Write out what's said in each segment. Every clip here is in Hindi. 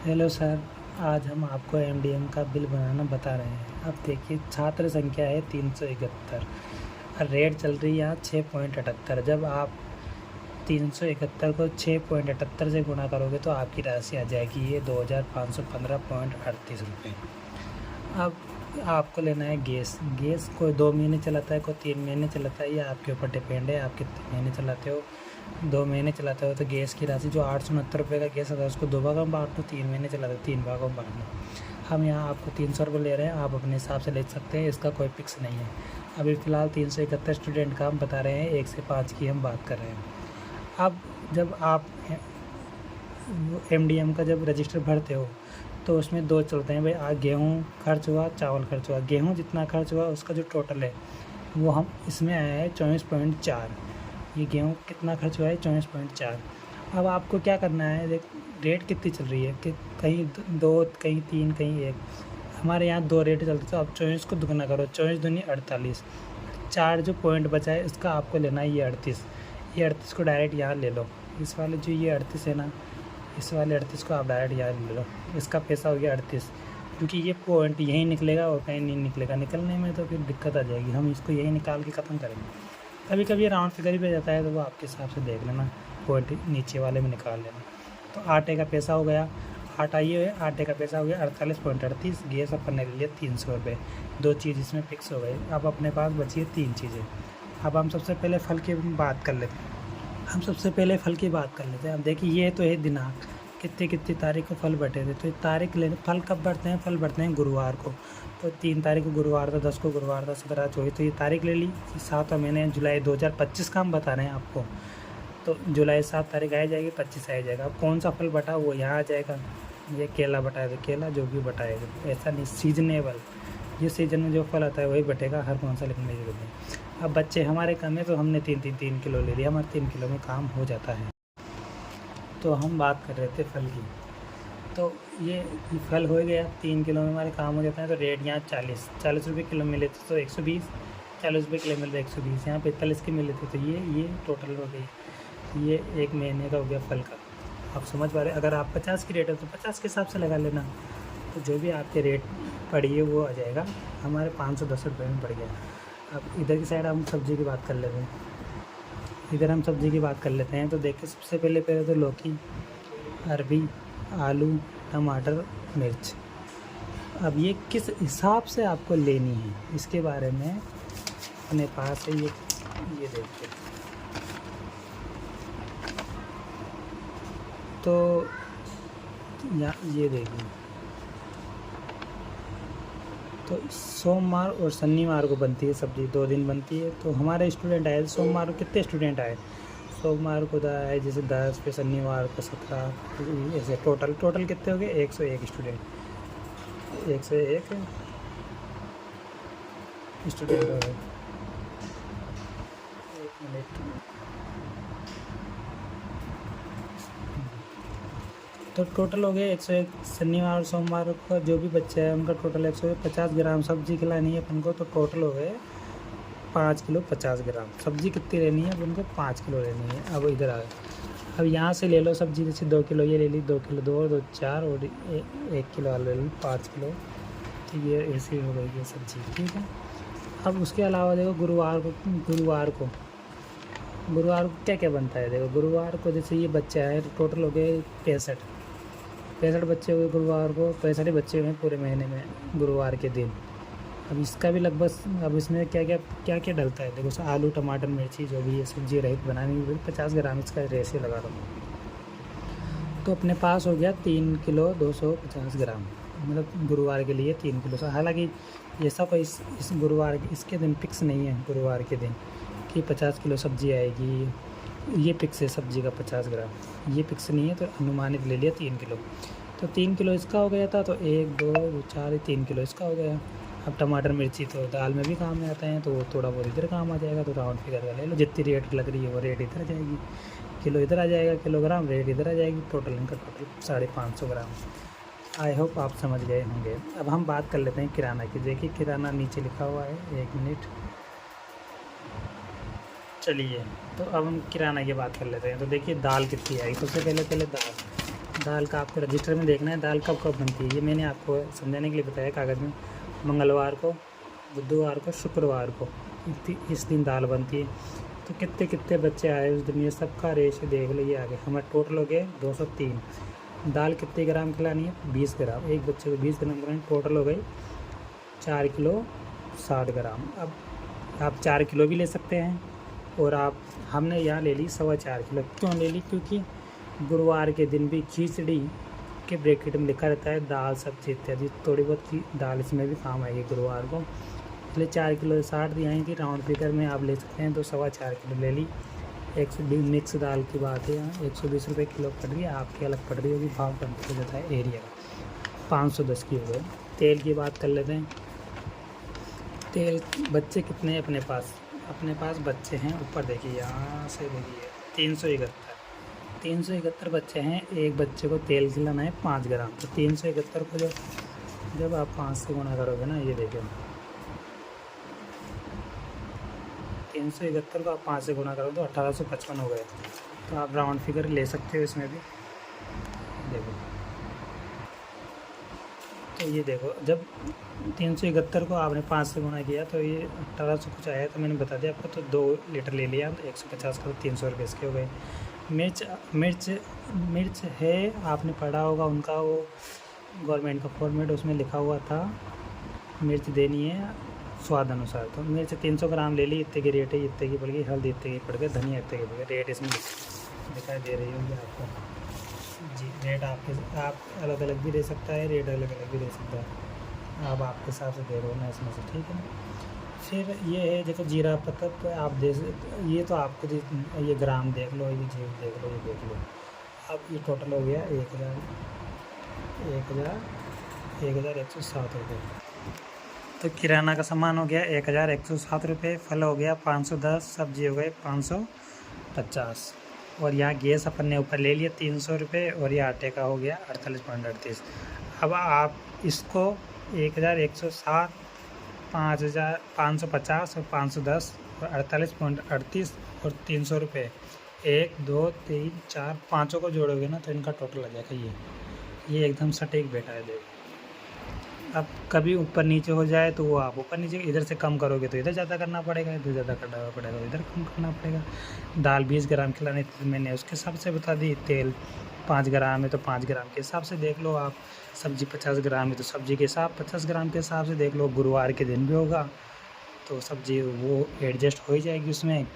हेलो सर, आज हम आपको एमडीएम का बिल बनाना बता रहे हैं। अब देखिए, छात्र संख्या है 371 और रेट चल रही है यहाँ 6.78। जब आप 371 को 6.78 से गुणा करोगे तो आपकी राशि आ जाएगी ये 2515.38 रुपये। अब आपको लेना है गैस कोई 2 महीने चलाता है, कोई 3 महीने चलाता है, ये आपके ऊपर डिपेंड है आप कितने महीने चलाते हो। 2 महीने चलाते हो तो गैस की राशि जो 869 रुपये का गैस आता है उसको 2 भागों में बांट लो, 3 महीने चलाते हो 3 भागों में बांट लो। हम यहाँ आपको 300 रुपये ले रहे हैं, आप अपने हिसाब से ले सकते हैं, इसका कोई फिक्स नहीं है। अभी फ़िलहाल 371 स्टूडेंट का हम बता रहे हैं, 1 से 5 की हम बात कर रहे हैं। अब जब आप एमडीएम का जब रजिस्टर भरते हो तो उसमें 2 चलते हैं भाई, गेहूँ खर्च हुआ, चावल खर्च हुआ। गेहूँ जितना खर्च हुआ उसका जो टोटल है वो हम इसमें आया है 24.4। ये गेहूँ कितना खर्च हुआ है 24.4। अब आपको क्या करना है, देख रेट कितनी चल रही है कि कहीं 2 कहीं 3 कहीं 1। हमारे यहाँ 2 रेट चलते तो अब 24 को दुगना करो, 24 दूनी 48। 4 जो पॉइंट बचा है इसका आपको लेना है ये 38। ये 38 को डायरेक्ट यहाँ ले लो। इस वाले जो ये 38 है ना, इस वाले 38 को आप डायरेक्ट यहाँ ले लो। इसका पैसा हो गया 38, क्योंकि ये पॉइंट यहीं निकलेगा और कहीं नहीं निकलेगा। निकलने में तो फिर दिक्कत आ जाएगी, हम इसको यहीं निकाल के ख़त्म करेंगे। कभी कभी राउंड फिगर भी जाता है तो वो आपके हिसाब से देख लेना, पॉइंट नीचे वाले में निकाल लेना। तो आटे का पैसा हो गया, आटा ये है, आटे का पैसा हो गया 48.38। गैस अपन ने ले लिया 300 रुपये। 2 चीज़ इसमें फिक्स हो गई। अब अपने पास बची है 3 चीज़ें। अब हम सबसे पहले फल की बात कर लेते हैं। अब देखिए, ये तो है दिनांक, कितनी तारीख को फल बटे थे। तो ये तारीख लेने, फल कब बढ़ते हैं, फल बढ़ते हैं गुरुवार को। तो 3 तारीख को गुरुवार था, 10 को गुरुवार था, 17, 24, तो ये तारीख ले ली। 7वां महीने जुलाई 2025 का हम बता रहे हैं आपको। तो जुलाई 7 तारीख आ जाएगी, 25 आ जाएगा। अब कौन सा फल बटा वो यहाँ आ जाएगा। ये केला बटा है तो केला, जो भी बटा है, ऐसा नहीं, सीजनेबल, जिस सीजन में जो फल आता है वही बटेगा, हर कौन सा लिखने की जरूरत नहीं। अब बच्चे हमारे कम है तो हमने 3 किलो ले लिया, हमारे 3 किलो में काम हो जाता है। तो हम बात कर रहे थे फल की, तो ये फल हो गया 3 किलो में हमारे काम हो जाता है। तो रेट यहाँ 40 रुपये किलो मिले थे तो 120, 40 रुपये किलो मिल रहे 120, यहाँ 45 के मिले थे। तो ये टोटल हो गई, ये 1 महीने का हो गया फल का। आप समझ पा रहे, अगर आप 50 की रेट है तो 50 के हिसाब से लगा लेना। तो जो भी आपके रेट पड़ी है वो आ जाएगा, हमारे 510 रुपये में पड़ गया। अब इधर की साइड हम सब्ज़ी की बात कर लेते हैं। तो देखिए, सबसे पहले तो लौकी, अरबी, आलू, टमाटर, मिर्च। अब ये किस हिसाब से आपको लेनी है इसके बारे में अपने पास है। ये देखिए, तो ये देखिए, तो सोमवार और शनिवार को बनती है सब्ज़ी, 2 दिन बनती है। तो हमारे स्टूडेंट आए सोमवार को, कितने स्टूडेंट आए सोमवार को आए, जैसे 10, फिर शनिवार को 17, ऐसे टोटल कितने हो गए 101 स्टूडेंट, 101 स्टूडेंट हो गए। 1 मिनट, तो टोटल हो गए 101। शनिवार और सोमवार को जो भी बच्चे हैं उनका टोटल 150 ग्राम सब्ज़ी खिलानी है अपन को। तो टोटल हो गए 5 किलो 50 ग्राम। सब्ज़ी कितनी लेनी है अब उनको, 5 किलो लेनी है। अब इधर आ गए, अब यहाँ से ले लो सब्ज़ी, जैसे 2 किलो ये ले ली, 2 किलो 2 और 2 4 और 1 किलो आलू ले ली, 5 किलो। तो ये ऐसी हो गई ये सब्ज़ी, ठीक है। अब उसके अलावा देखो, गुरुवार को क्या क्या बनता है। देखो, गुरुवार को जैसे ये बच्चा है तो टोटल हो गए 65 बच्चे हुए गुरुवार को, 65 बच्चे हुए पूरे महीने में गुरुवार के दिन। अब इसका भी लगभग, अब इसमें क्या क्या डलता है। देखो, आलू, टमाटर, मिर्ची, जो भी है सब्जी रहित बनानी है, 50 ग्राम इसका रेशे लगा दो। तो अपने पास हो गया 3 किलो 250 ग्राम, मतलब गुरुवार के लिए 3 किलो। हालांकि ऐसा कोई इस गुरुवार इसके दिन फिक्स नहीं है, गुरुवार के दिन कि 50 किलो सब्ज़ी आएगी, ये फिक्स है सब्ज़ी का 50 ग्राम, ये फिक्स नहीं है। तो अनुमानित ले लिया 3 किलो। तो 3 किलो इसका हो गया था, तो 1 2 4 3 किलो इसका हो गया। अब टमाटर, मिर्ची तो दाल में भी काम में आते हैं, तो वो थोड़ा बहुत इधर काम आ जाएगा। तो राउंड फिगर का ले लो, जितनी रेट लग रही है वो रेट इधर आ जाएगी, किलो इधर आ जाएगा, किलोग्राम रेट इधर आ जाएगी। टोटल इनका 550 ग्राम। आई होप आप समझ गए होंगे। अब हम बात कर लेते हैं किराना की। देखिए, किराना नीचे लिखा हुआ है, 1 मिनट, चलिए। तो अब हम किराना की बात कर लेते हैं। तो देखिए, दाल कितनी आई, सबसे पहले दाल का आपको रजिस्टर में देखना है दाल कब कब बनती है। ये मैंने आपको समझाने के लिए बताया कागज़ में। मंगलवार को, बुधवार को, शुक्रवार को इस दिन दाल बनती है। तो कितने कितने बच्चे आए उस दिन, ये सबका रेशो देख लीजिए आगे। हमारे टोटल हो गए 203। दाल कितने ग्राम खिलानी है? 20 ग्राम। एक बच्चे को 20 ग्राम खिलानी, टोटल हो गई 4 किलो 60 ग्राम। अब आप 4 किलो भी ले सकते हैं, और आप हमने यहाँ ले ली 4.25 किलो। क्यों ले ली? क्योंकि गुरुवार के दिन भी खिचड़ी के ब्रैकेट में लिखा रहता है दाल सब्जी इत्यादि, थोड़ी बहुत की दाल इसमें भी काम आएगी गुरुवार को। इसलिए 4 किलो 60 दी आई थी, राउंड फिगर में आप ले सकते हैं। तो 4.25 किलो ले ली। 120 मिक्स दाल की बात है, यहाँ 120 रुपये किलो पड़ रही है, आपकी अलग पड़ रही होगी, भाव कम हो जाता है एरिया का। 510 की हो गई। तेल की बात कर लेते हैं। तेल बच्चे कितने हैं अपने पास? अपने पास बच्चे हैं, ऊपर देखिए, यहाँ से देखिए 371 बच्चे हैं। एक बच्चे को तेल खिलाना है 5 ग्राम। तो 371 को जब आप 5 से गुना करोगे ना, ये देखिए 371 को आप 5 से गुना करोगे तो 1855 हो गए। तो आप राउंड फिगर ले सकते हो इसमें भी। देखो, तो ये देखो, जब 371 को आपने 5 से गुना किया तो ये 1800 कुछ आया। तो मैंने बता दिया आपको। तो 2 लीटर ले लिया, तो 150 का, तो 300 रुपये इसके हो गए। मिर्च है, आपने पढ़ा होगा उनका वो गवर्नमेंट का फॉर्मेट, उसमें लिखा हुआ था मिर्च देनी है स्वाद अनुसार। तो मिर्च 300 ग्राम ले ली, इतने की रेट है, इतने की पड़ गई। हल्दी इतने की पड़ गई, धनिया इतने की पड़ गई। रेट इसमें दिखाई दे रही होगी आपको जी। रेट आप अलग अलग भी दे सकता है, रेट अलग अलग भी दे सकता है, आप आपके हिसाब से दे रहे हो ना इसमें से, ठीक है ना। फिर ये है देखो जीरा पत्ता, तो आप दे, ये तो आपको ये ग्राम देख लो, ये जीव देख लो, ये देख लो। अब ये टोटल हो गया 1160 रुपये। तो किराना का सामान हो गया 1160 रुपये, फल हो गया 510, सब्जी हो गए 550, और यहाँ गैस अपन ने ऊपर ले लिया 300 रुपये, और ये आटे का हो गया 48.38। अब आप इसको 1160, 550 और 510 और 48.38 और 300 रुपये, 1 2 3 4 5 को जोड़ोगे ना तो इनका टोटल आ जाएगा ये एकदम सटीक बैठा है। देखो, अब कभी ऊपर नीचे हो जाए तो वो आप ऊपर नीचे इधर से कम करोगे तो इधर ज़्यादा करना पड़ेगा, इधर ज़्यादा करना पड़ेगा तो इधर कम करना पड़ेगा। दाल 20 ग्राम खिलानी थी, मैंने उसके हिसाब से बता दी। तेल 5 ग्राम है तो 5 ग्राम के हिसाब से देख लो आप। सब्जी 50 ग्राम है तो सब्जी के हिसाब 50 ग्राम के हिसाब से देख लो। गुरुवार के दिन भी होगा तो सब्जी वो एडजस्ट हो ही जाएगी उसमें।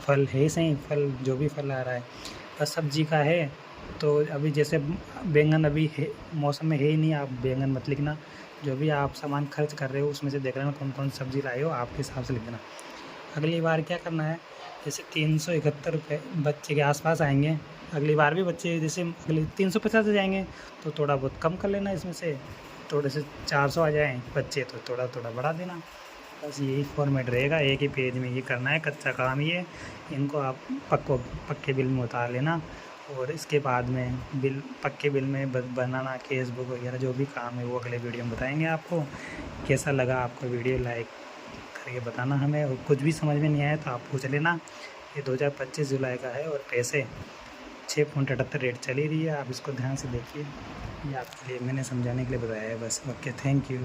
फल है सही, फल जो भी फल आ रहा है बस सब्जी का है। तो अभी जैसे बैंगन अभी है, मौसम में है ही नहीं, आप बैंगन मत लिखना। जो भी आप सामान खर्च कर रहे हो उसमें से देख लेना कौन कौन सब्ज़ी लाए हो, आपके हिसाब से लिख देना। अगली बार क्या करना है, जैसे 371 रुपये बच्चे के आसपास आएंगे, अगली बार भी बच्चे जैसे अगले 350 आ जाएंगे तो थोड़ा बहुत कम कर लेना इसमें से। थोड़े से 400 आ जाएँ बच्चे तो थोड़ा थोड़ा बढ़ा देना। बस यही फॉर्मेट रहेगा, एक ही पेज में ये करना है, कच्चा काम ये। इनको आप पक्के बिल में उतार लेना, और इसके बाद में पक्के बिल में बनाना केस बुक वगैरह जो भी काम है वो अगले वीडियो में बताएंगे आपको। कैसा लगा आपको वीडियो, लाइक करके बताना हमें। और कुछ भी समझ में नहीं आया तो आप पूछ लेना। ये 2025 जुलाई का है, और पैसे 6.78 रेट चली रही है, आप इसको ध्यान से देखिए। ये आपके लिए मैंने समझाने के लिए बताया है बस। Okay, thank you.